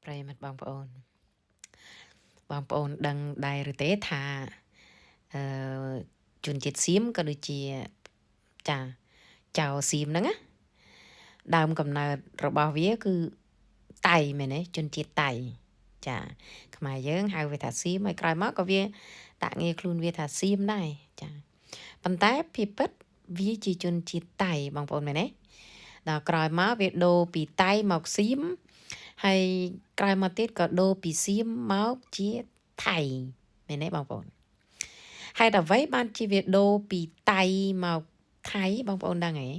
ប្រិយមិត្តបងប្អូនដឹងដែរឬទេថាជនជាតិសៀមក៏ដូចជាចាចៅសៀមហ្នឹងណាដើមកំណើតរបស់វាគឺតៃមែនទេជនជាតិតៃចាខ្មែរយើងហៅវាថាសៀមហើយក្រោយមកក៏វាដាក់ងារខ្លួនវាថាសៀមដែរចាប៉ុន្តែពីពិតវាជាជនជាតិតៃបងប្អូនមែនទេដល់ក្រោយមកវាដូរពីតៃមកសៀមហើយក្រោយមកទៀតក៏ដូរពីសៀមមកជាថៃមែនទេបងប្អូនហើយដល់អ្វីបានជាវាដូរពីតៃមកថៃបងប្អូនដឹងហ៎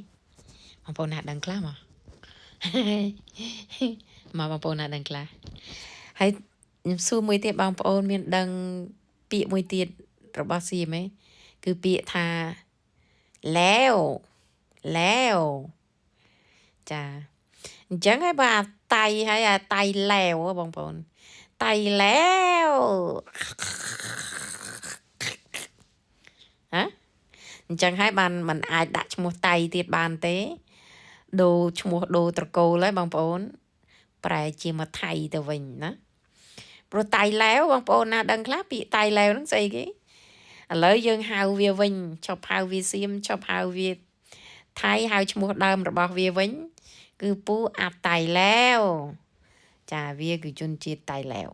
បងប្អូនណាដឹងខ្លះមកបងប្អូនណាដឹងខ្លះហើយខ្ញុំសួរមួយទៀតបងប្អូនមានដឹងពាក្យមួយទៀតរបស់សៀមទេគឺពាក្យថាឡាវចាអញ្ចឹងហើយបើអាតៃហើយអាតៃឡាវបងប្អូនតៃឡាវហ៎អញ្ចឹងហើយបានมันអាចដាក់ឈ្មោះតៃទៀតបានទេដូរឈ្មោះដូរត្រកូលហើយបងប្អូនប្រែជាមកថៃទៅវិញណាព្រោះតៃឡាវបងប្អូនណាដឹងខ្លះពាក្យតៃឡាវហ្នឹងស្អីគេឥឡូវយើងហៅវាវិញឈប់ហៅវាសៀមឈប់ហៅវាថៃហៅឈ្មោះដើមរបស់វាវិញគឺពូអាតៃឡាវចាវាគឺជនជាតិតៃឡាវ